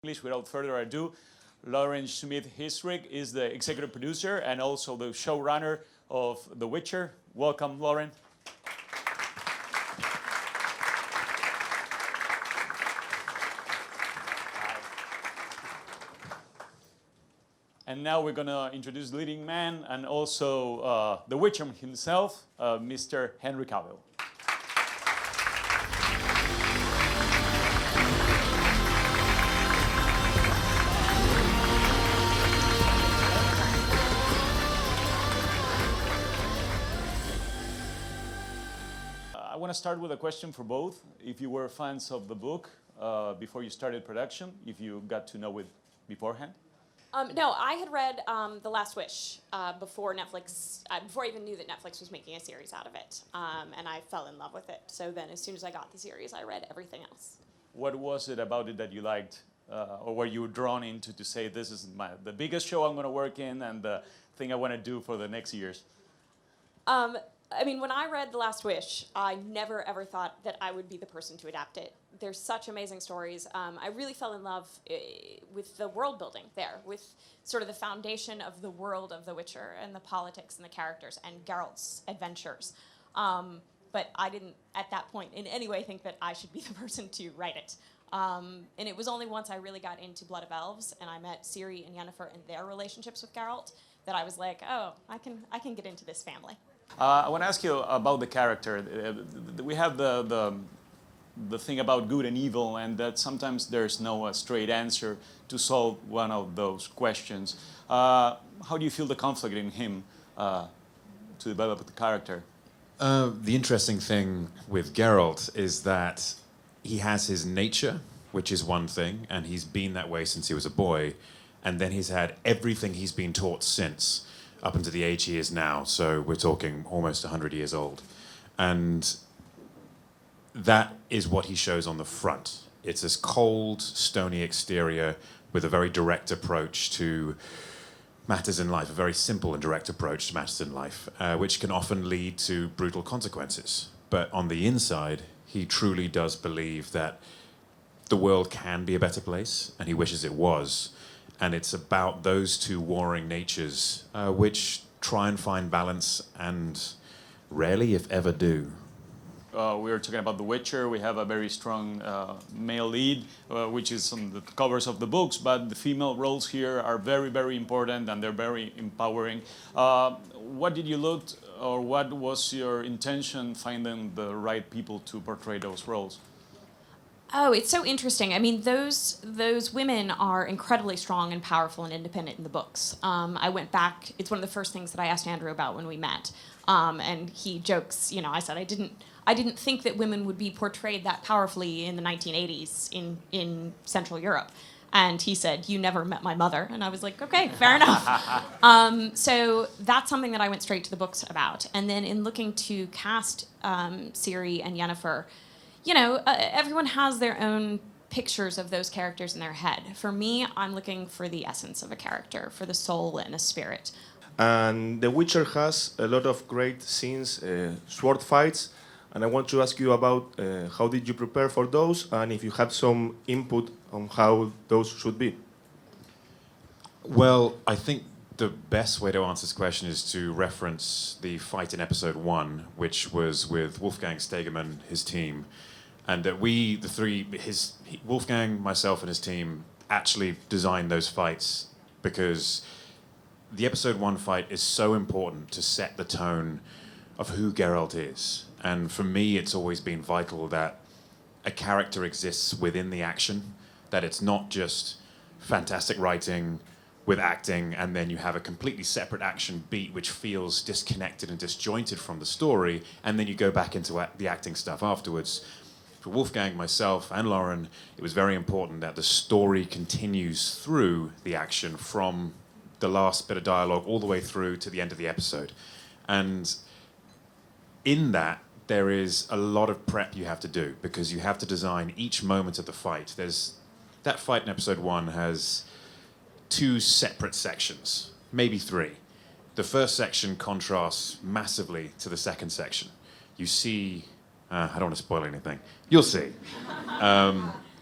English. Without further ado, Lauren Schmidt Hissrich is the executive producer and also the showrunner of The Witcher. Welcome, Lauren. And now we're going to introduce leading man and also The Witcher himself, Mr. Henry Cavill. I want to start with a question for both. If you were fans of the book before you started production, if you got to know it beforehand? No, I had read The Last Wish before Netflix, before I even knew that Netflix was making a series out of it, and I fell in love with it. So then as soon as I got the series, I read everything else. What was it about it that you liked, or were you drawn into to say, this is the biggest show I'm going to work in and the thing I want to do for the next years? I mean, when I read The Last Wish, I never ever thought that I would be the person to adapt it. There's such amazing stories. I really fell in love with the world building there, with sort of the foundation of the world of The Witcher and the politics and the characters and Geralt's adventures. But I didn't, at that point, in any way think that I should be the person to write it. And it was only once I really got into Blood of Elves and I met Ciri and Yennefer and their relationships with Geralt that I was like, oh, I can get into this family. I want to ask you about the character. We have the thing about good and evil, and that sometimes there's no straight answer to solve one of those questions. How do you feel the conflict in him to develop the character? The interesting thing with Geralt is that he has his nature, which is one thing, and he's been that way since he was a boy, and then he's had everything he's been taught since, up until the age he is now, so we're talking almost 100 years old. And that is what he shows on the front. It's this cold, stony exterior with a very direct approach to matters in life, a very simple and direct approach to matters in life, which can often lead to brutal consequences. But on the inside, he truly does believe that the world can be a better place, and he wishes it was. And it's about those two warring natures which try and find balance and rarely, if ever, do. We were talking about The Witcher. We have a very strong male lead, which is on the covers of the books, but the female roles here are very, very important and they're very empowering. What did you look, or what was your intention finding the right people to portray those roles? Oh, it's so interesting. I mean, those women are incredibly strong and powerful and independent in the books. I went back. It's one of the first things that I asked Andrew about when we met, and he jokes. You know, I said I didn't think that women would be portrayed that powerfully in the 1980s in Central Europe, and he said, "You never met my mother," and I was like, "Okay, fair enough." So that's something that I went straight to the books about, and then in looking to cast Ciri and Yennefer. You know, everyone has their own pictures of those characters in their head. For me, I'm looking for the essence of a character, for the soul and a spirit. And The Witcher has a lot of great scenes, sword fights, and I want to ask you about how did you prepare for those, and if you had some input on how those should be. Well, I think the best way to answer this question is to reference the fight in episode 1, which was with Wolfgang Stegemann, his team. And that we, the three, Wolfgang, myself, and his team actually designed those fights because the episode 1 fight is so important to set the tone of who Geralt is. And for me, it's always been vital that a character exists within the action, that it's not just fantastic writing with acting, and then you have a completely separate action beat which feels disconnected and disjointed from the story, and then you go back into the acting stuff afterwards. For Wolfgang, myself, and Lauren, it was very important that the story continues through the action from the last bit of dialogue all the way through to the end of the episode. And in that, there is a lot of prep you have to do, because you have to design each moment of the fight. That fight in episode 1 has 2 separate sections, maybe 3. The first section contrasts massively to the second section. You see, I don't want to spoil anything. You'll see.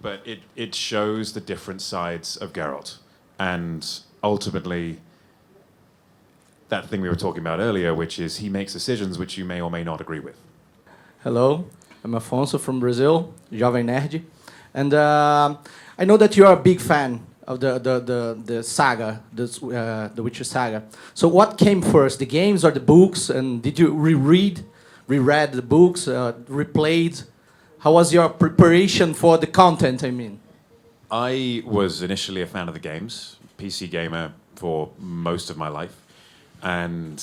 but it shows the different sides of Geralt. And ultimately, that thing we were talking about earlier, which is he makes decisions which you may or may not agree with. Hello, I'm Afonso from Brazil, Jovem Nerd. And I know that you are a big fan of the saga, the Witcher saga. So what came first, the games or the books? And did you reread the books, replayed? How was your preparation for the content, I mean? I was initially a fan of the games, PC gamer for most of my life. And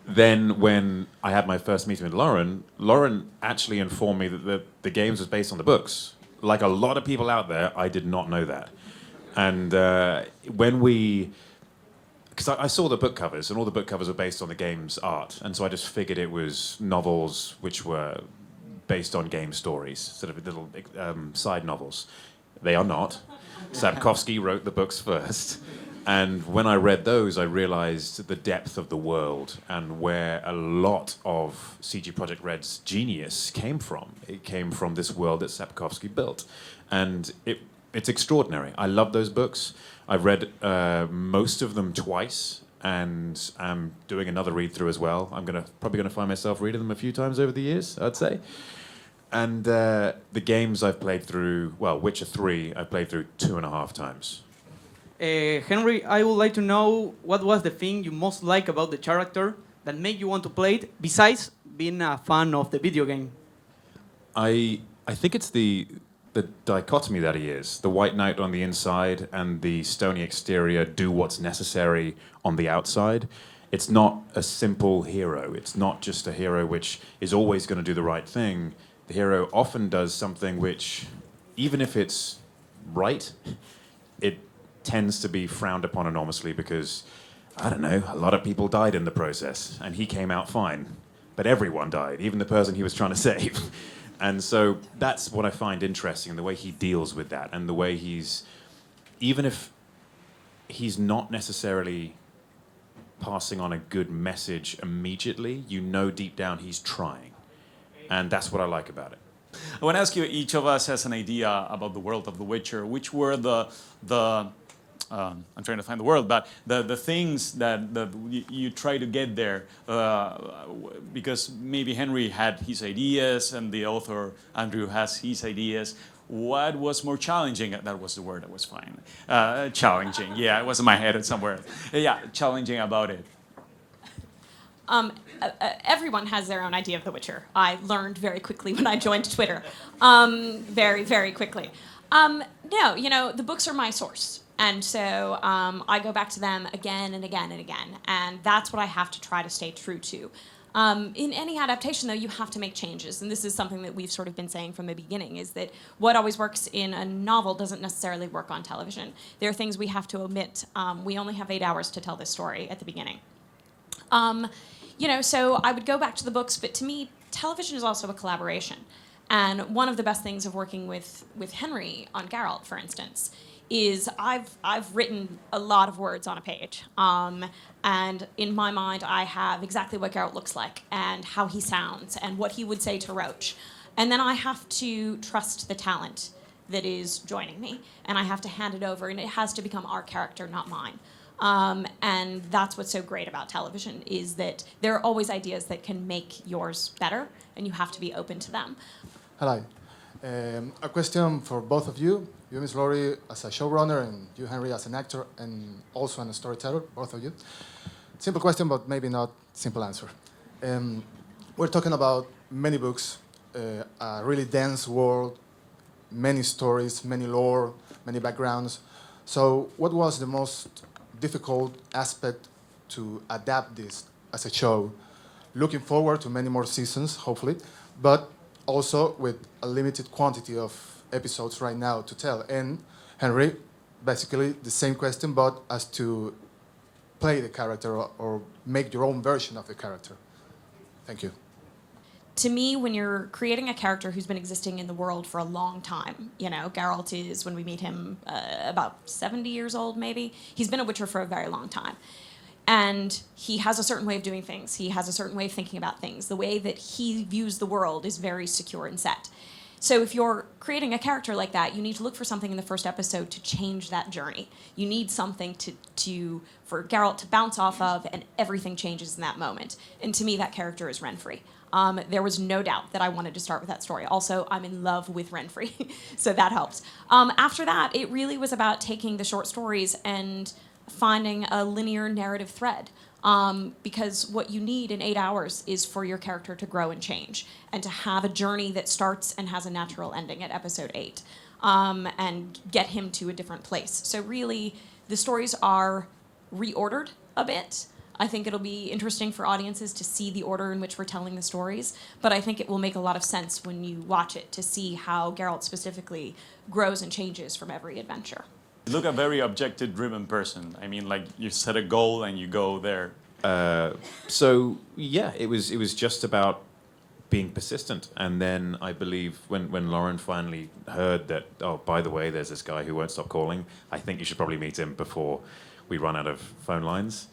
then when I had my first meeting with Lauren actually informed me that the games was based on the books. Like a lot of people out there, I did not know that. And because I saw the book covers, and all the book covers were based on the game's art, and so I just figured it was novels which were based on game stories, sort of little side novels. They are not. Sapkowski wrote the books first. And when I read those, I realized the depth of the world and where a lot of CG Projekt Red's genius came from. It came from this world that Sapkowski built. And it's extraordinary. I love those books. I've read most of them twice, and I'm doing another read-through as well. I'm probably going to find myself reading them a few times over the years, I'd say. And the games I've played through, well, Witcher 3, I've played through 2.5 times. Henry, I would like to know what was the thing you most like about the character that made you want to play it, besides being a fan of the video game? I think it's the dichotomy that he is. The White Knight on the inside and the stony exterior do what's necessary on the outside. It's not a simple hero. It's not just a hero which is always going to do the right thing. The hero often does something which, even if it's right, it tends to be frowned upon enormously because, I don't know, a lot of people died in the process, and he came out fine. But everyone died, even the person he was trying to save. And so that's what I find interesting, the way he deals with that, and the way even if he's not necessarily passing on a good message immediately, you know deep down he's trying. And that's what I like about it. I want to ask you, each of us has an idea about the world of The Witcher. Which were the I'm trying to find the word, but the things that you try to get there, because maybe Henry had his ideas and the author Andrew has his ideas. What was more challenging? That was the word that was fine. Challenging, yeah, it was in my head somewhere. Yeah, challenging about it. Everyone has their own idea of The Witcher. I learned very quickly when I joined Twitter. Very, very quickly. No, the books are my source. And so I go back to them again and again and again. And that's what I have to try to stay true to. In any adaptation, though, you have to make changes. And this is something that we've sort of been saying from the beginning, is that what always works in a novel doesn't necessarily work on television. There are things we have to omit. We only have 8 hours to tell this story at the beginning. So I would go back to the books, but to me, television is also a collaboration. And one of the best things of working with Henry on Geralt, for instance, is I've written a lot of words on a page. And in my mind, I have exactly what Geralt looks like and how he sounds and what he would say to Roach. And then I have to trust the talent that is joining me. And I have to hand it over, and it has to become our character, not mine. And that's what's so great about television, is that there are always ideas that can make yours better, and you have to be open to them. Hello. A question for both of you. You, Ms. Laurie, as a showrunner, and you, Henry, as an actor, and also a storyteller, both of you. Simple question, but maybe not simple answer. We're talking about many books, a really dense world, many stories, many lore, many backgrounds. So what was the most difficult aspect to adapt this as a show? Looking forward to many more seasons, hopefully, but also with a limited quantity of episodes right now to tell. And Henry, basically the same question, but as to play the character or make your own version of the character. Thank you. To me, when you're creating a character who's been existing in the world for a long time, Geralt is, when we meet him, about 70 years old, maybe. He's been a Witcher for a very long time. And he has a certain way of doing things. He has a certain way of thinking about things. The way that he views the world is very secure and set. So if you're creating a character like that, you need to look for something in the first episode to change that journey. You need something for Geralt to bounce off of, and everything changes in that moment. And to me, that character is Renfrey. There was no doubt that I wanted to start with that story. Also, I'm in love with Renfrey, so that helps. After that, it really was about taking the short stories and finding a linear narrative thread. Because what you need in 8 hours is for your character to grow and change, and to have a journey that starts and has a natural ending at episode 8, and get him to a different place. So really, the stories are reordered a bit. I think it'll be interesting for audiences to see the order in which we're telling the stories, but I think it will make a lot of sense when you watch it to see how Geralt specifically grows and changes from every adventure. You look a very objective-driven person. I mean, like, you set a goal and you go there. So yeah, it was just about being persistent. And then I believe when Lauren finally heard that, oh, by the way, there's this guy who won't stop calling, I think you should probably meet him before we run out of phone lines.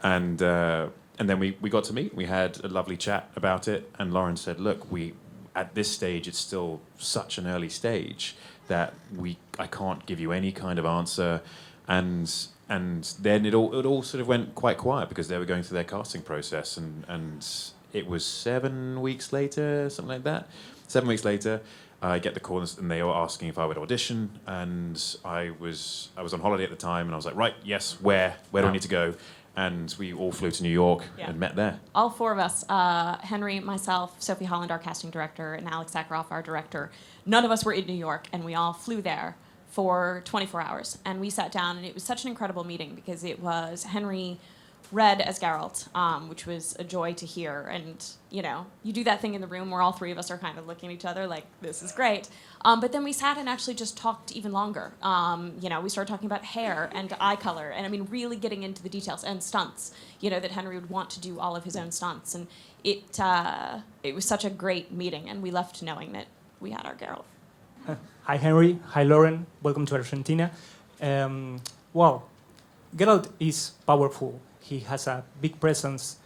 And then we got to meet. We had a lovely chat about it. And Lauren said, look, at this stage, it's still such an early stage that I can't give you any kind of answer. And then it all sort of went quite quiet because they were going through their casting process. And it was 7 weeks later, something like that. 7 weeks later, I get the call and they were asking if I would audition. And I was on holiday at the time, and I was like, right, yes, where do I need to go? And we all flew to New York and met there. All four of us, Henry, myself, Sophie Holland, our casting director, and Alex Sakharov, our director, none of us were in New York, and we all flew there for 24 hours. And we sat down, and it was such an incredible meeting because it was Henry read as Geralt, which was a joy to hear. And, you know, you do that thing in the room where all three of us are kind of looking at each other like, this is great. But then we sat and actually just talked even longer. You know, we started talking about hair and eye color, and I mean, really getting into the details, and stunts, you know, that Henry would want to do all of his own stunts. And it was such a great meeting, and we left knowing that we had our Geralt. Hi, Henry. Hi, Lauren. Welcome to Argentina. Well, Geralt is powerful. He has a big presence.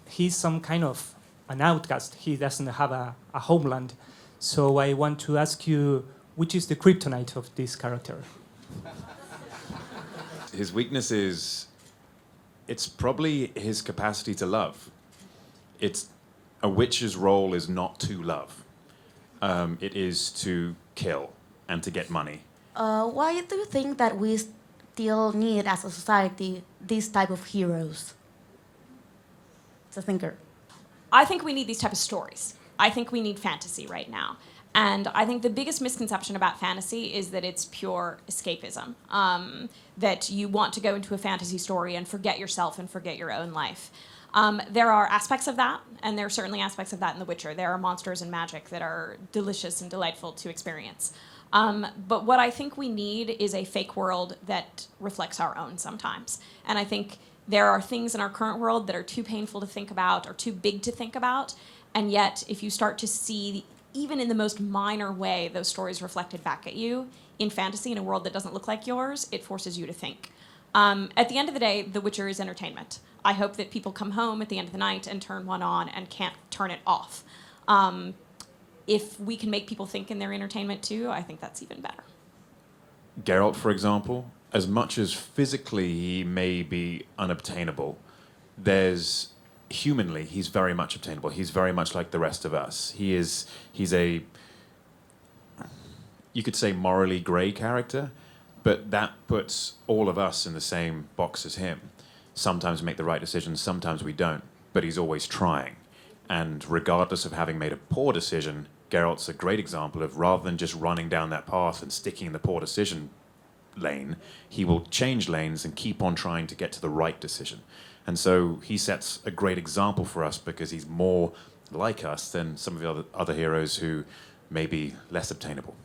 He's some kind of an outcast. He doesn't have a homeland. So I want to ask you, which is the kryptonite of this character? His weakness is, it's probably his capacity to love. A witch's role is not to love. It is to kill and to get money. Why do you think that we still need, as a society, this type of heroes? As a thinker. I think we need these type of stories. I think we need fantasy right now. And I think the biggest misconception about fantasy is that it's pure escapism. That you want to go into a fantasy story and forget yourself and forget your own life. There are aspects of that, and there are certainly aspects of that in The Witcher. There are monsters and magic that are delicious and delightful to experience. But what I think we need is a fake world that reflects our own sometimes. And I think there are things in our current world that are too painful to think about or too big to think about. And yet, if you start to see, even in the most minor way, those stories reflected back at you in fantasy in a world that doesn't look like yours, it forces you to think. At the end of the day, The Witcher is entertainment. I hope that people come home at the end of the night and turn one on and can't turn it off. If we can make people think in their entertainment too, I think that's even better. Geralt, for example, as much as physically he may be unobtainable, humanly, he's very much obtainable. He's very much like the rest of us. He's a, you could say, morally grey character, but that puts all of us in the same box as him. Sometimes we make the right decisions, sometimes we don't, but he's always trying. And regardless of having made a poor decision, Geralt's a great example of, rather than just running down that path and sticking in the poor decision lane, he will change lanes and keep on trying to get to the right decision. And so he sets a great example for us because he's more like us than some of the other heroes who may be less obtainable.